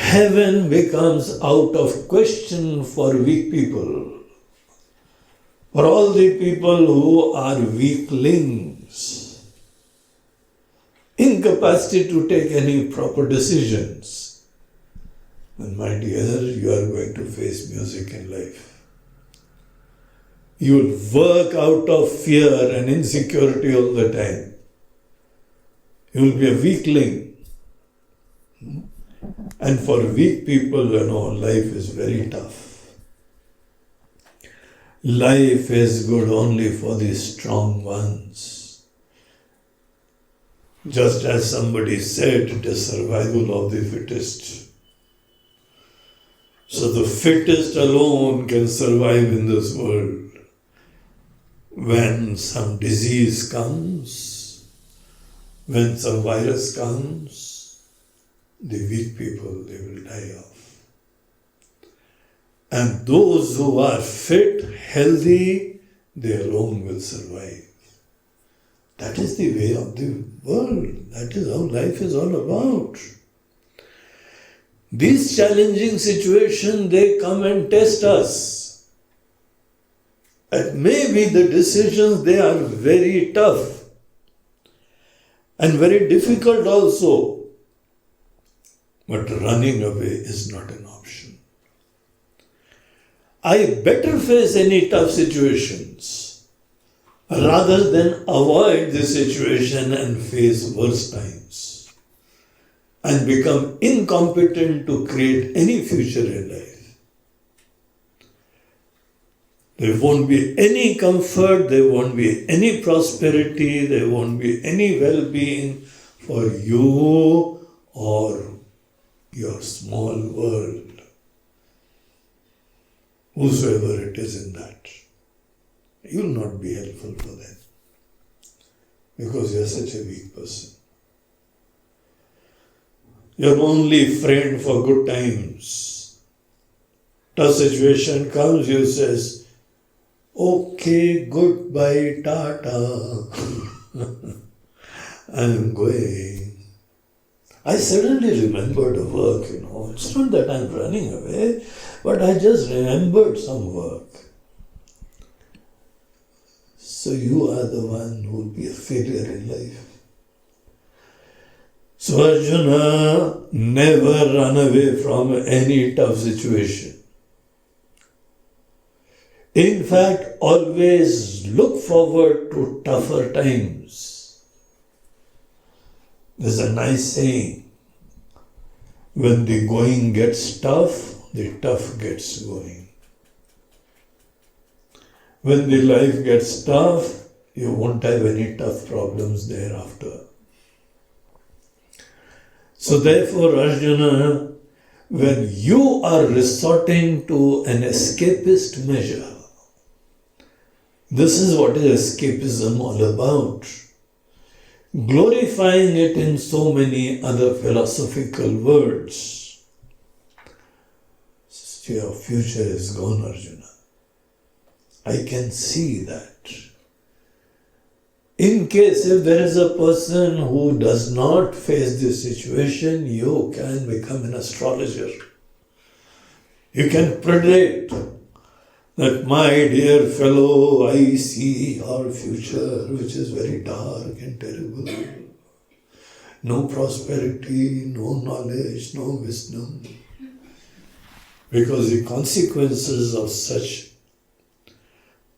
heaven becomes out of question for weak people. For all the people who are weaklings, incapacity to take any proper decisions, then my dear, you are going to face music in life. You will work out of fear and insecurity all the time. You will be a weakling. And for weak people, life is very tough. Life is good only for the strong ones. Just as somebody said, it is survival of the fittest. So the fittest alone can survive in this world. When some disease comes, when some virus comes, the weak people, they will die off. And those who are fit, healthy, they alone will survive. That is the way of the world. That is how life is all about. These challenging situations, they come and test us. And maybe the decisions, they are very tough and very difficult also. But running away is not an option. I better face any tough situations rather than avoid the situation and face worse times and become incompetent to create any future in life. There won't be any comfort, there won't be any prosperity, there won't be any well-being for you or your small world. Whosoever it is in that, you will not be helpful for them because you are such a weak person. Your only friend for good times. Tough situation comes, you says, okay, goodbye, tata. I am going. I suddenly remembered a work, It's not that I'm running away, but I just remembered some work. So you are the one who will be a failure in life. So Arjuna, never run away from any tough situation. In fact, always look forward to tougher times. There's a nice saying, when the going gets tough, the tough gets going. When the life gets tough, you won't have any tough problems thereafter. So therefore, Arjuna, when you are resorting to an escapist measure, this is what is escapism all about. Glorifying it in so many other philosophical words. Your future is gone, Arjuna. I can see that. In case if there is a person who does not face this situation, you can become an astrologer. You can predict that, my dear fellow, I see our future, which is very dark and terrible. No prosperity, no knowledge, no wisdom. Because the consequences of such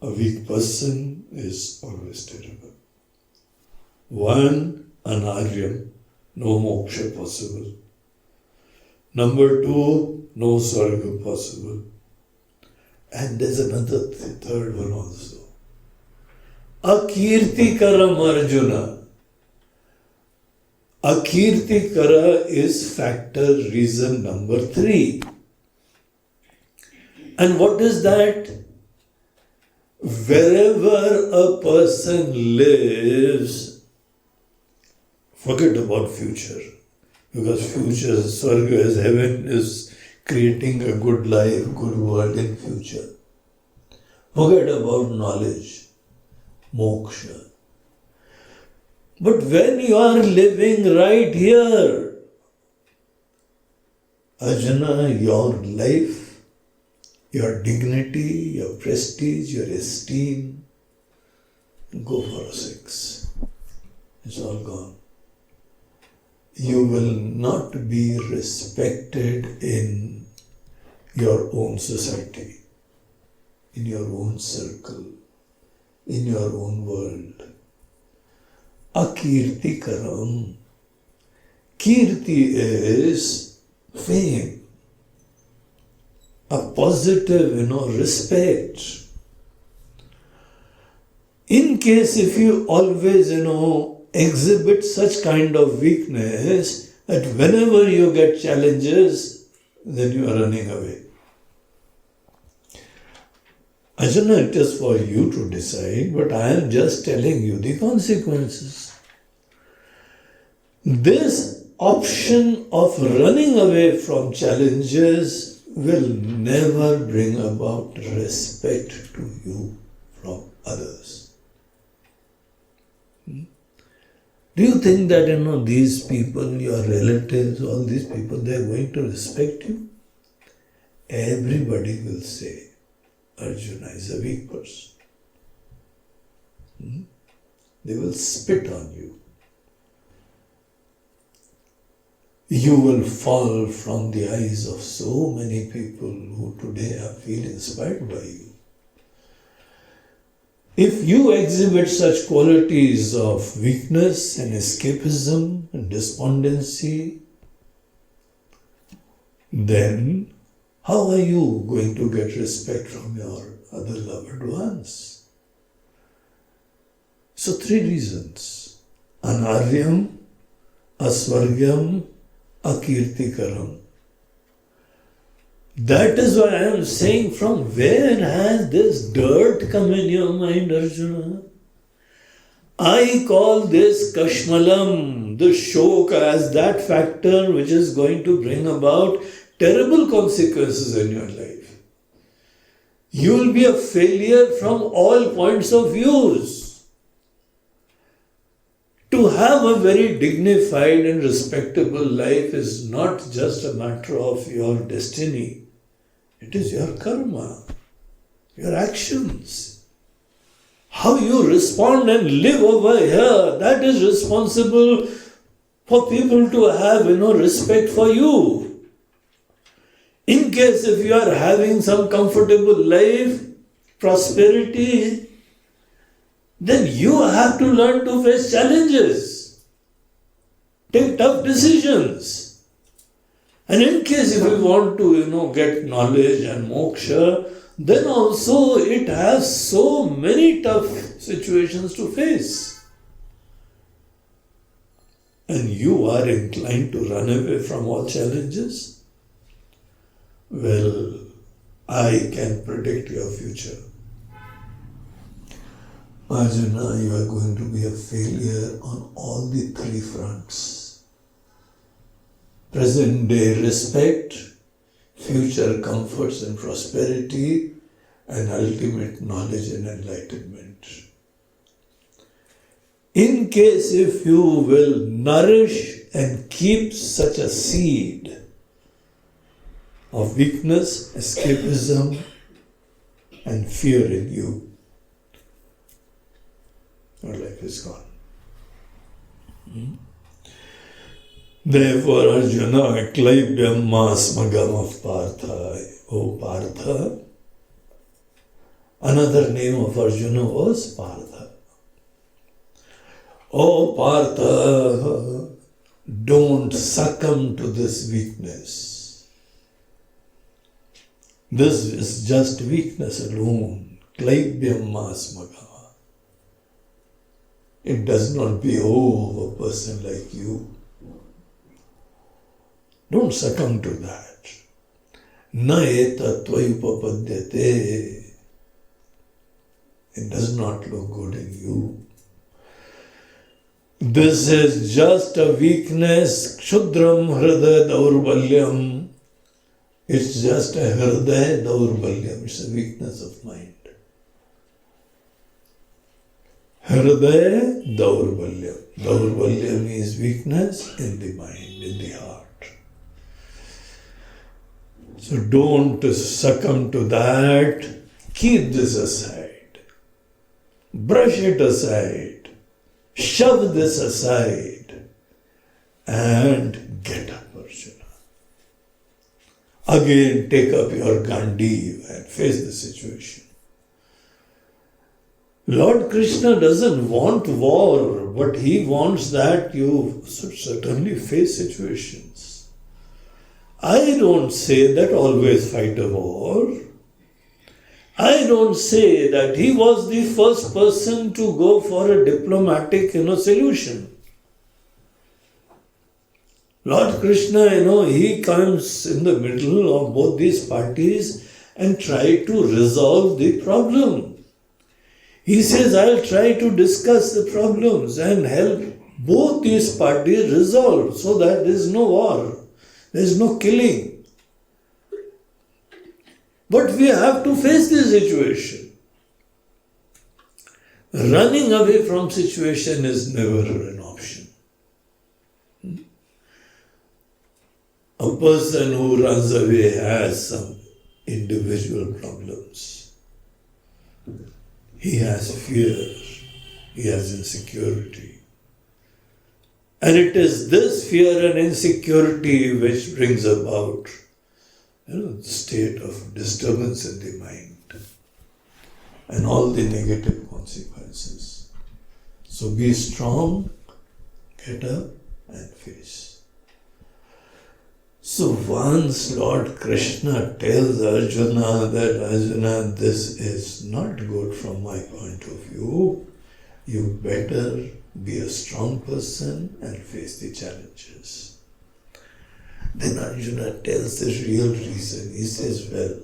a weak person is always terrible. One, anaryam, no moksha possible. Number two, no sarga possible. And there's another third one also. Akirtikaram Arjuna. Akirtikara is factor reason number 3. And what is that? Wherever a person lives, forget about future. Because future, Swarga is heaven, is creating a good life, good world in future. Forget about knowledge, moksha. But when you are living right here, Arjuna, your life, your dignity, your prestige, your esteem, go for 6. It's all gone. You will not be respected in your own society, in your own circle, in your own world. Akirti karam. Kirti is fame, a positive, respect. In case if you always, exhibit such kind of weakness that whenever you get challenges, then you are running away. Arjuna, it is for you to decide, but I am just telling you the consequences. This option of running away from challenges will never bring about respect to you from others. Do you think that, these people, your relatives, all these people, they are going to respect you? Everybody will say, Arjuna is a weak person. They will spit on you. You will fall from the eyes of so many people who today feel inspired by you. If you exhibit such qualities of weakness and escapism and despondency, then how are you going to get respect from your other loved ones? So 3 reasons. Anaryam, asvargyam, akirtikaram. That is why I am saying, from where has this dirt come in your mind, Arjuna? I call this kashmalam, the shoka, as that factor which is going to bring about terrible consequences in your life. You will be a failure from all points of views. To have a very dignified and respectable life is not just a matter of your destiny. It is your karma, your actions. How you respond and live over here, that is responsible for people to have, respect for you. In case if you are having some comfortable life, prosperity, then you have to learn to face challenges, take tough decisions. And in case if you want to, get knowledge and moksha, then also it has so many tough situations to face. And you are inclined to run away from all challenges? Well, I can predict your future. Arjuna, you are going to be a failure on all the 3 fronts. Present day respect, future comforts and prosperity, and ultimate knowledge and enlightenment. In case if you will nourish and keep such a seed of weakness, escapism, and fear in you, your life is gone. Therefore, Arjuna, Klaibhyam Masmagam of Partha. O Partha, another name of Arjuna was Partha. O Partha, don't succumb to this weakness. This is just weakness alone. Klaibhyam Masmagam. It does not behove a person like you. Don't succumb to that. Na eta tvayupapadyate. It does not look good in you. This is just a weakness. Kshudram hridaya daurbalyam. It's just a hridaya daurbalyam. It's a weakness of mind. Hridaya daurbalyam. Daurbalyam is weakness in the mind, in the heart. So don't succumb to that. Keep this aside. Brush it aside. Shove this aside. And get up, Arjuna. Again, take up your Gandiv and face the situation. Lord Krishna doesn't want war, but he wants that you should certainly face situations. I don't say that always fight a war. I don't say that he was the first person to go for a diplomatic, solution. Lord Krishna, he comes in the middle of both these parties and try to resolve the problem. He says, I'll try to discuss the problems and help both these parties resolve so that there is no war, there is no killing. But we have to face this situation. Running away from situation is never an option. A person who runs away has some individual problems. He has fear, he has insecurity. And it is this fear and insecurity which brings about the state of disturbance in the mind and all the negative consequences. So be strong, get up and face. So once Lord Krishna tells Arjuna that Arjuna, this is not good from my point of view, you better be a strong person and face the challenges. Then Arjuna tells the real reason. He says, well,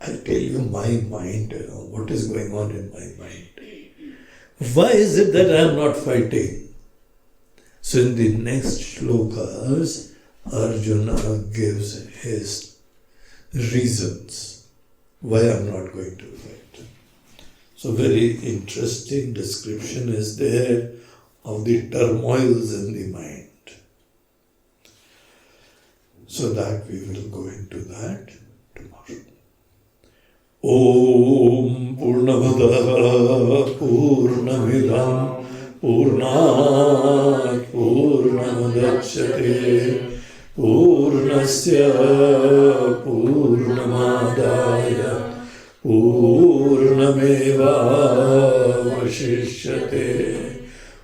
I'll tell you my mind, what is going on in my mind. Why is it that I am not fighting? So in the next shlokas, Arjuna gives his reasons why I am not going to fight. So very interesting description is there of the turmoils in the mind. So that we will go into that tomorrow. Om Purnamada Purnamidam Purnat Purnamadachyate Purnasya Purnamadaya Purnameva Vashishyate.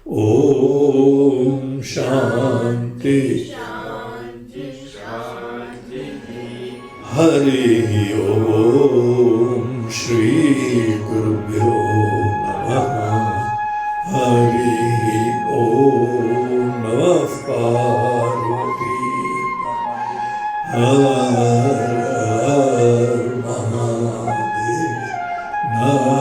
Om Shanti Hari Om Shri Gurubhyo Namaha. Hari Om Namah Parvati. Har Har Mahadev.